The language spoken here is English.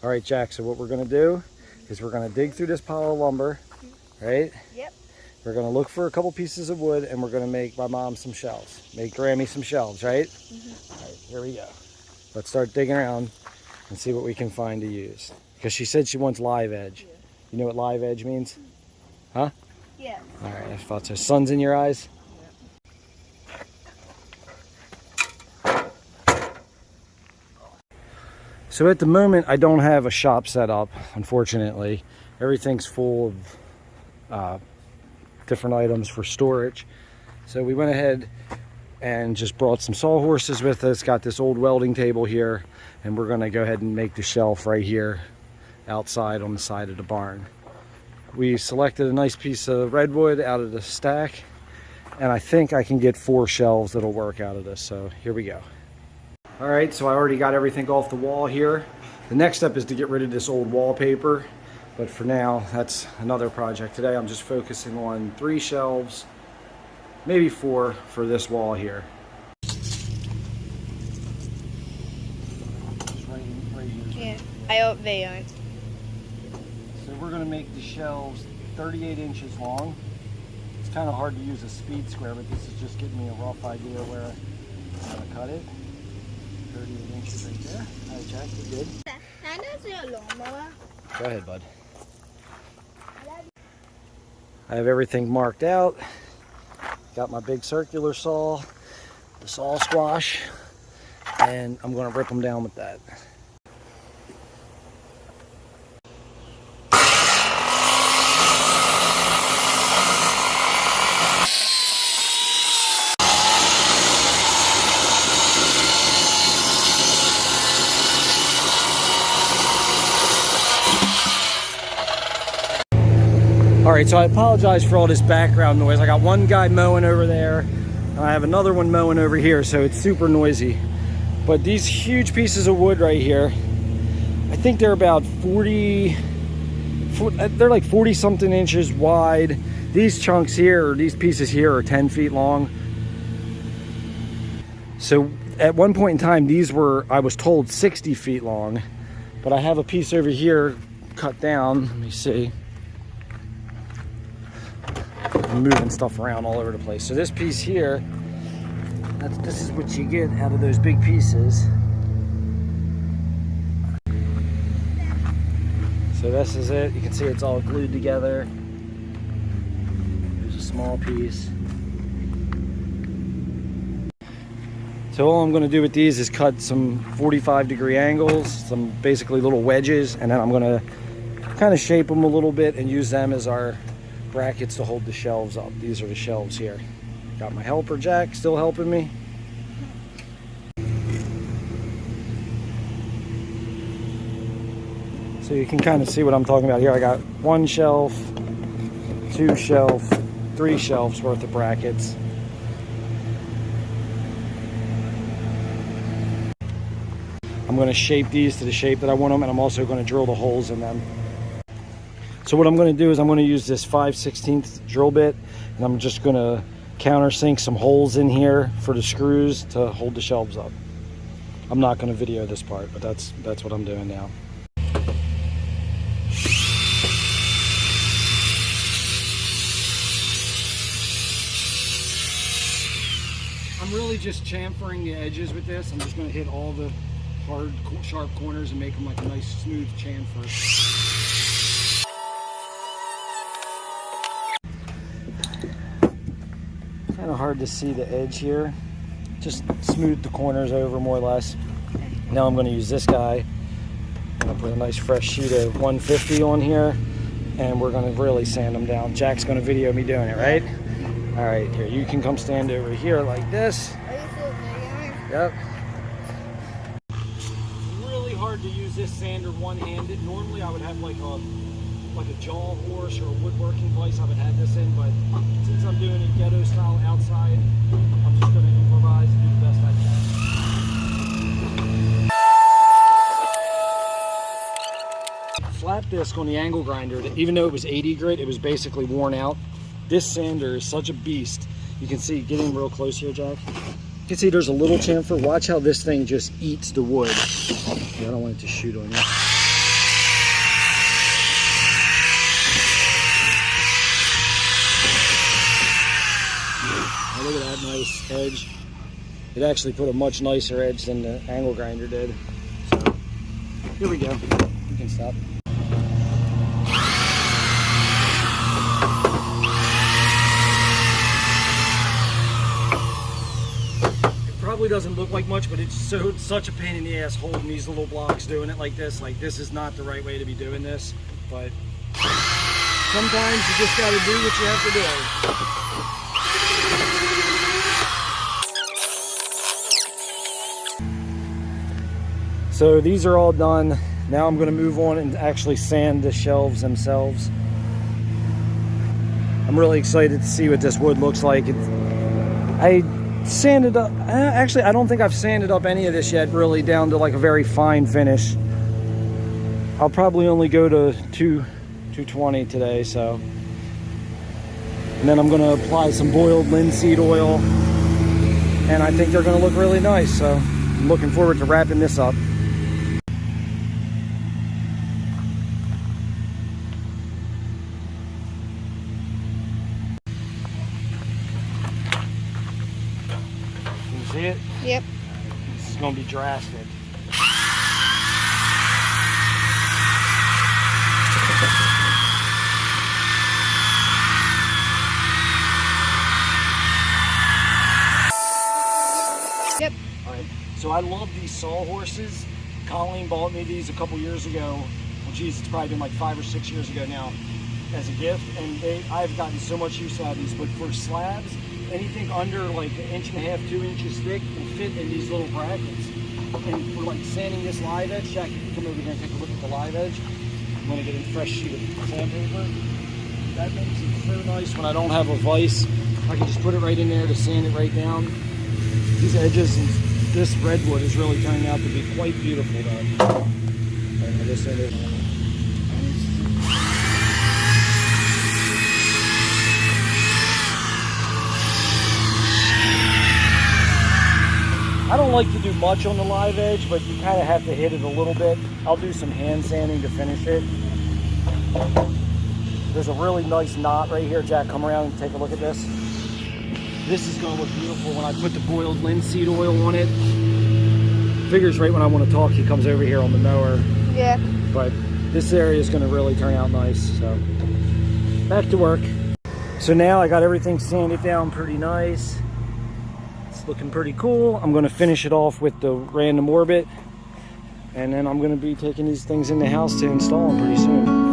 All right, Jack, so what we're gonna do is we're gonna dig through this pile of lumber, right? Yep. We're gonna look for a couple pieces of wood and we're gonna make my mom some shelves. Make Grammy some shelves, right? All right, here we go. Let's start digging around and see what we can find to use. Because she said she wants live edge. Yeah. You know what live edge means? Huh? Yeah. All right, I thought so. Sun's in your eyes? So at the moment, I don't have a shop set up, unfortunately. Everything's full of different items for storage. So we went ahead and just brought some sawhorses with us, got this old welding table here, and we're gonna go ahead and make the shelf right here outside on the side of the barn. We selected a nice piece of redwood out of the stack, and I think I can get 4 shelves that'll work out of this, so here we go. All right, so I already got everything off the wall here. The next step is to get rid of this old wallpaper, but for now, that's another project. Today I'm just focusing on 3 shelves, maybe 4 for this wall here. Yeah, I hope they aren't. So we're gonna make the shelves 38 inches long. It's kind of hard to use a speed square, but this is just giving me a rough idea where I'm gonna cut it. 38 inches right there. All right, Jack, you're good. Go ahead, bud. I have everything marked out. Got my big circular saw, the saw squash, and I'm gonna rip them down with that. All right, so I apologize for all this background noise. I got one guy mowing over there, and I have another one mowing over here, so it's super noisy. But these huge pieces of wood right here, I think they're about 40, they're like 40 something inches wide. These chunks here, or these pieces here, are 10 feet long. So at one point in time, these were, I was told, 60 feet long. But I have a piece over here cut down. Let me see. I'm moving stuff around all over the place. So this piece here, this is what you get out of those big pieces. So this is it. You can see it's all glued together. There's a small piece. So all I'm going to do with these is cut some 45-degree angles, some basically little wedges, and then I'm going to kind of shape them a little bit and use them as our brackets to hold the shelves up. These are the shelves here. Got my helper Jack still helping me. So you can kind of see what I'm talking about here. I got 1 shelf, 2 shelf, 3 shelves worth of brackets. I'm going to shape these to the shape that I want them, and I'm also going to drill the holes in them. So what I'm going to do is I'm going to use this 5/16 drill bit, and I'm just going to countersink some holes in here for the screws to hold the shelves up. I'm not going to video this part, but that's what I'm doing now. I'm really just chamfering the edges with this. I'm just going to hit all the hard, sharp corners and make them like a nice smooth chamfer. Kind of hard to see the edge here. Just smooth the corners over more or less. Now I'm going to use this guy. I'm going to put a nice fresh sheet of 150 on here, and we're going to really sand them down. Jack's going to video me doing it, right? All right, here, you can come stand over here like this. Yep. Really hard to use this sander one-handed. Normally I would have like a jaw horse or a woodworking vise I would have this in, but since I'm doing it ghetto style outside, I'm just going to improvise and do the best I can. Flat disc on the angle grinder, even though it was 80 grit, it was basically worn out. This sander is such a beast. You can see, get in real close here, Jack. You can see there's a little chamfer. Watch how this thing just eats the wood. I don't want it to shoot on you. Oh, look at that nice edge. It actually put a much nicer edge than the angle grinder did. So here we go. We can stop. Probably doesn't look like much, but it's such a pain in the ass holding these little blocks, doing it like this. Like, this is not the right way to be doing this, but sometimes you just got to do what you have to do. So these are all done. Now I'm going to move on and actually sand the shelves themselves. I'm really excited to see what this wood looks like. I sanded up, actually I don't think I've sanded up any of this yet, really down to like a very fine finish. I'll probably only go to 220 today, so. And then I'm going to apply some boiled linseed oil, and I think they're going to look really nice, so I'm looking forward to wrapping this up. See it? Yep. This is going to be drastic. Yep. All right. So I love these sawhorses. Colleen bought me these a couple years ago. Well, geez, it's probably been like 5 or 6 years ago now, as a gift, and I've gotten so much use out of these. But for slabs, anything under like 1.5 to 2 inches thick will fit in these little brackets. And for like sanding this live edge, Jack, you can come over here and take a look at the live edge. I'm going to get a fresh sheet of sandpaper. That makes it so nice when I don't have a vise. I can just put it right in there to sand it right down. These edges and this redwood is really turning out to be quite beautiful though. Right, I just sand it. I don't like to do much on the live edge, but you kind of have to hit it a little bit. I'll do some hand sanding to finish it. There's a really nice knot right here. Jack, come around and take a look at this. This is going to look beautiful when I put the boiled linseed oil on it. Figures right when I want to talk, he comes over here on the mower. Yeah. But this area is going to really turn out nice. So back to work. So now I got everything sanded down pretty nice. Looking pretty cool. I'm going to finish it off with the random orbit, and then I'm going to be taking these things in the house to install them pretty soon.